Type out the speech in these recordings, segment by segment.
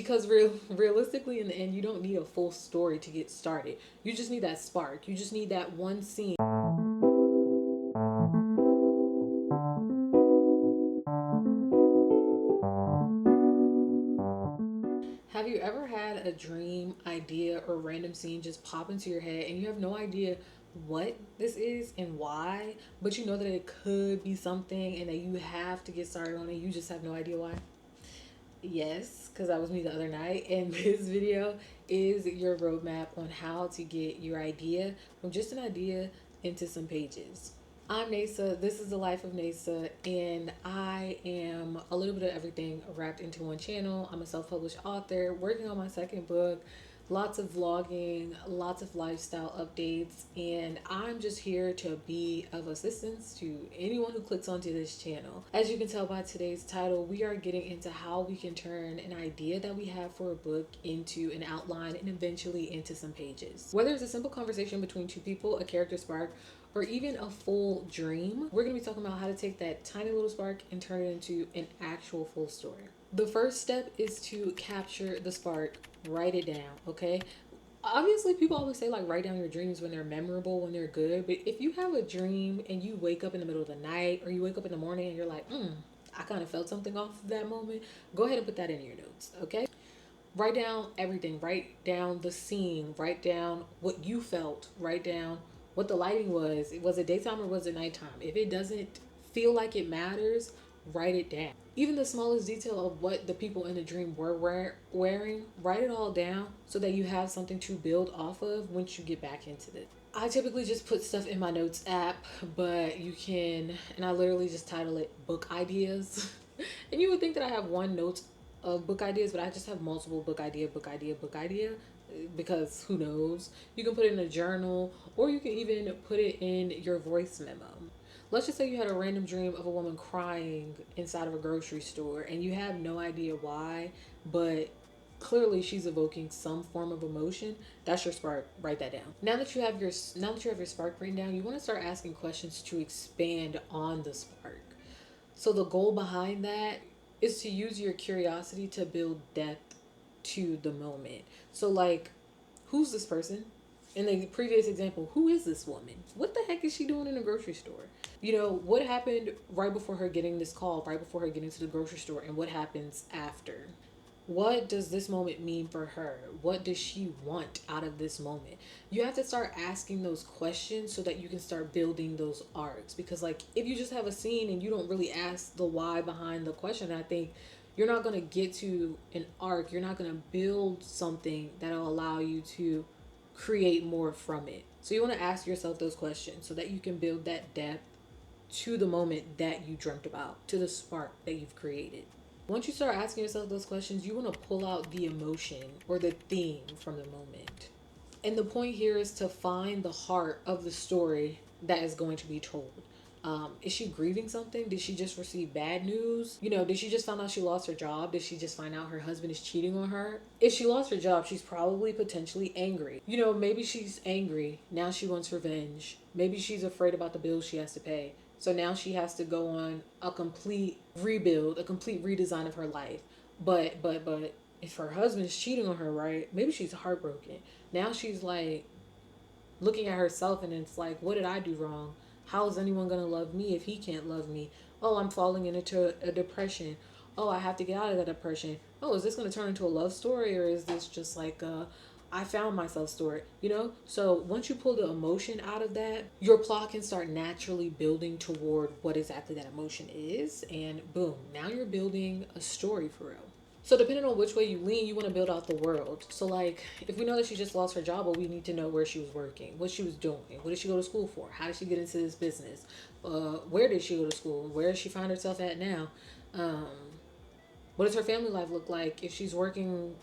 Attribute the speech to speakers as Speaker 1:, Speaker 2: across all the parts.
Speaker 1: Because realistically, in the end, you don't need a full story to get started. You just need that spark. You just need that one scene. Have you ever had a dream, idea, or random scene just pop into your head and you have no idea what this is and why, but you know that it could be something and that you have to get started on it? You just have no idea why? Yes, because that was me the other night. And this video is your roadmap on how to get your idea from just an idea into some pages. I'm Nasa. This is the life of Nasa, and I am a little bit of everything wrapped into one channel. I'm a self-published author working on my second book, lots of vlogging, lots of lifestyle updates, and I'm just here to be of assistance to anyone who clicks onto this channel. As you can tell by today's title, we are getting into how we can turn an idea that we have for a book into an outline and eventually into some pages. Whether it's a simple conversation between two people, a character spark, or even a full dream, we're going to be talking about how to take that tiny little spark and turn it into an actual full story. The first step is to capture the spark, write it down, okay? Obviously, people always say like write down your dreams when they're memorable, when they're good, but if you have a dream and you wake up in the middle of the night or you wake up in the morning and you're like, I kind of felt something off of that moment, go ahead and put that in your notes, okay? Write down everything. Write down the scene. Write down what you felt. Write down what the lighting was. Was it daytime or was it nighttime? If it doesn't feel like it matters, write it down. Even the smallest detail of what the people in the dream were wearing, write it all down so that you have something to build off of once you get back into it. I typically just put stuff in my notes app, but you can, and I literally just title it book ideas. And you would think that I have one notes of book ideas, but I just have multiple book idea, because who knows? You can put it in a journal or you can even put it in your voice memo. Let's just say you had a random dream of a woman crying inside of a grocery store and you have no idea why, but clearly she's evoking some form of emotion. That's your spark. Write that down. Now that you have your spark written down, you want to start asking questions to expand on the spark. So the goal behind that is to use your curiosity to build depth to the moment. So like, who's this person? In the previous example, who is this woman? What the heck is she doing in a grocery store? You know, what happened right before her getting this call, right before her getting to the grocery store, and what happens after? What does this moment mean for her? What does she want out of this moment? You have to start asking those questions so that you can start building those arcs. Because, like, if you just have a scene and you don't really ask the why behind the question, I think you're not going to get to an arc. You're not going to build something that'll allow you to create more from it. So, you want to ask yourself those questions so that you can build that depth to the moment that you dreamt about, to the spark that you've created. Once you start asking yourself those questions, you want to pull out the emotion or the theme from the moment. And the point here is to find the heart of the story that is going to be told. Is she grieving something? Did she just receive bad news? You know, did she just find out she lost her job? Did she just find out her husband is cheating on her? If she lost her job, she's probably potentially angry. You know, maybe she's angry. Now she wants revenge. Maybe she's afraid about the bills she has to pay. So now she has to go on a complete rebuild, a complete redesign of her life. But if her husband is cheating on her, right? Maybe she's heartbroken. Now she's like looking at herself and it's like, what did I do wrong? How is anyone going to love me if he can't love me? Oh, I'm falling into a depression. Oh, I have to get out of that depression. Oh, is this going to turn into a love story or is this just like a I found myself story, you know? So once you pull the emotion out of that, your plot can start naturally building toward what exactly that emotion is. And boom, now you're building a story for real. So depending on which way you lean, you want to build out the world. So like, if we know that she just lost her job, well, we need to know where she was working, what she was doing, what did she go to school for, how did she get into this business, where did she go to school, where does she find herself at now, um, what does her family life look like? If she's working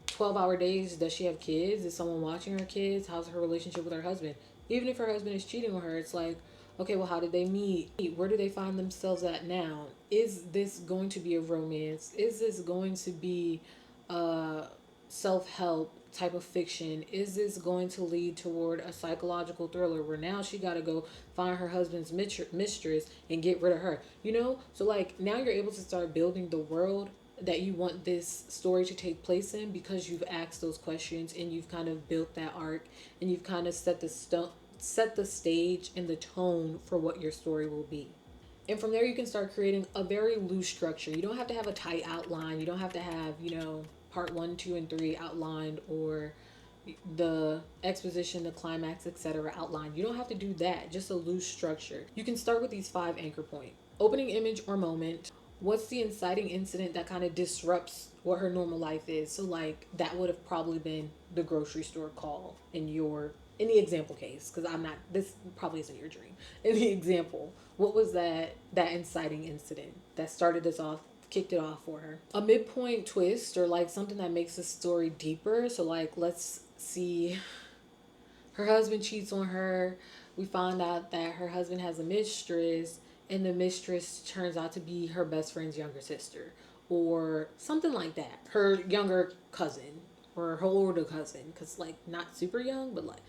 Speaker 1: 12-hour days, does she have kids? Is someone watching her kids? How's her relationship with her husband? Even if her husband is cheating on her, it's like, okay, well, how did they meet? Where do they find themselves at now? Is this going to be a romance? Is this going to be a self-help type of fiction? Is this going to lead toward a psychological thriller where now she got to go find her husband's mistress and get rid of her? You know? So like now you're able to start building the world that you want this story to take place in, because you've asked those questions and you've kind of built that arc, and you've kind of set the stage and the tone for what your story will be. And from there, you can start creating a very loose structure. You don't have to have a tight outline. You don't have to have, part 1, 2, and 3 outlined, or the exposition, the climax, etc. outlined. You don't have to do that. Just a loose structure. You can start with these 5 anchor points. Opening image or moment. What's the inciting incident that kind of disrupts what her normal life is? So like that would have probably been the grocery store call in the example case, because this probably isn't your dream. In the example, what was that inciting incident that started this off, kicked it off for her? A midpoint twist, or like something that makes the story deeper. So like, let's see, her husband cheats on her. We find out that her husband has a mistress, and the mistress turns out to be her best friend's younger sister, or something like that. Her younger cousin, or her older cousin, because like not super young, but like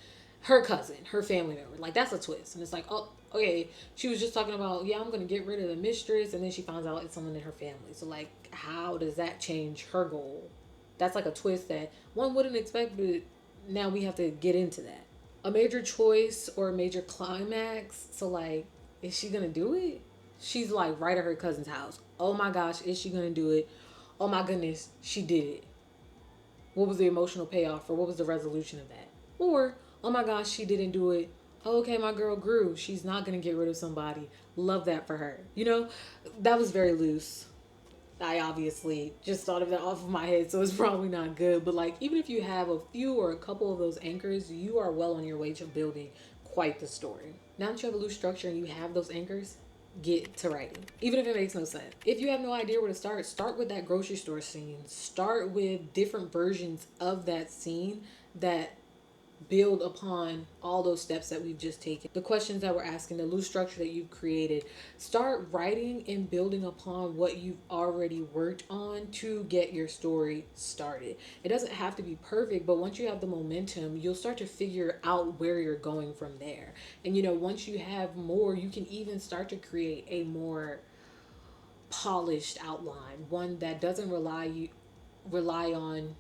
Speaker 1: her cousin, her family member. Like that's a twist. And it's like, oh, okay, she was just talking about, yeah, I'm gonna get rid of the mistress, and then she finds out it's someone in her family. So like, how does that change her goal? That's like a twist that one wouldn't expect, but now we have to get into that. A major choice or a major climax. So like, is she gonna do it? She's like right at her cousin's house. Oh my gosh, is she gonna do it? Oh my goodness, she did it. What was the emotional payoff, or what was the resolution of that? Or, oh my gosh, she didn't do it. Oh, okay, my girl grew. She's not gonna get rid of somebody. Love that for her. That was very loose. I obviously just thought of that off of my head, so it's probably not good. But like, even if you have a few or a couple of those anchors, you are well on your way to building quite the story. Now that you have a loose structure and you have those anchors, get to writing, even if it makes no sense. If you have no idea where to start with that grocery store scene. Start with different versions of that scene that build upon all those steps that we've just taken, the questions that we're asking, the loose structure that you've created. Start writing and building upon what you've already worked on to get your story started. It doesn't have to be perfect, but once you have the momentum, you'll start to figure out where you're going from there. And once you have more, you can even start to create a more polished outline, one that doesn't rely on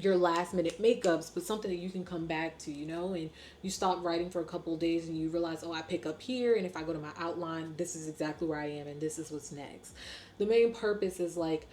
Speaker 1: your last minute makeups, but something that you can come back to, and you stop writing for a couple of days and you realize, oh, I pick up here, and if I go to my outline, this is exactly where I am, and this is what's next. The main purpose is like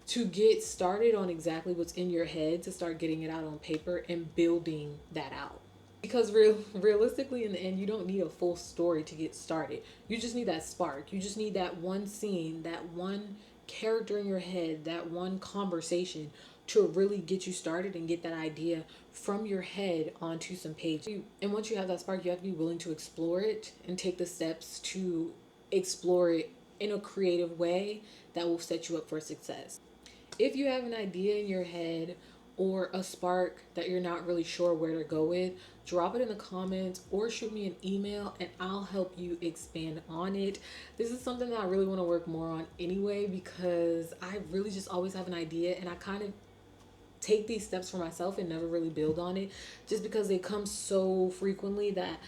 Speaker 1: to get started on exactly what's in your head, to start getting it out on paper and building that out. Because realistically, in the end, you don't need a full story to get started. You just need that spark. You just need that one scene, that one character in your head, that one conversation to really get you started and get that idea from your head onto some page. And once you have that spark, you have to be willing to explore it and take the steps to explore it in a creative way that will set you up for success. If you have an idea in your head or a spark that you're not really sure where to go with, drop it in the comments or shoot me an email and I'll help you expand on it. This is something that I really want to work more on anyway, because I really just always have an idea and I kind of take these steps for myself and never really build on it, just because they come so frequently. That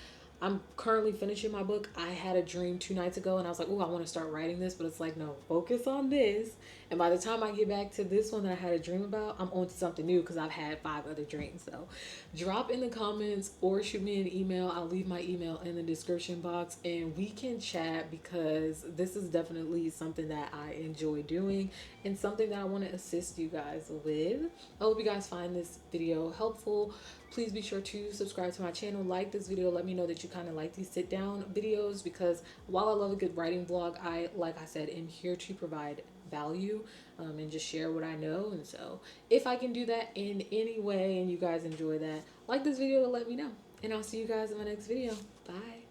Speaker 1: I'm currently finishing my book. I had a dream 2 nights ago and I was like, oh, I want to start writing this, but it's like, no, focus on this. And by the time I get back to this one that I had a dream about, I'm on to something new because I've had 5 other dreams. So drop in the comments or shoot me an email. I'll leave my email in the description box and we can chat, because this is definitely something that I enjoy doing and something that I want to assist you guys with. I hope you guys find this video helpful. Please be sure to subscribe to my channel, like this video, let me know that you kind of like these sit down videos, because while I love a good writing vlog, like I said, am here to provide value and just share what I know. And so if I can do that in any way and you guys enjoy that, like this video to let me know. And I'll see you guys in my next video. Bye.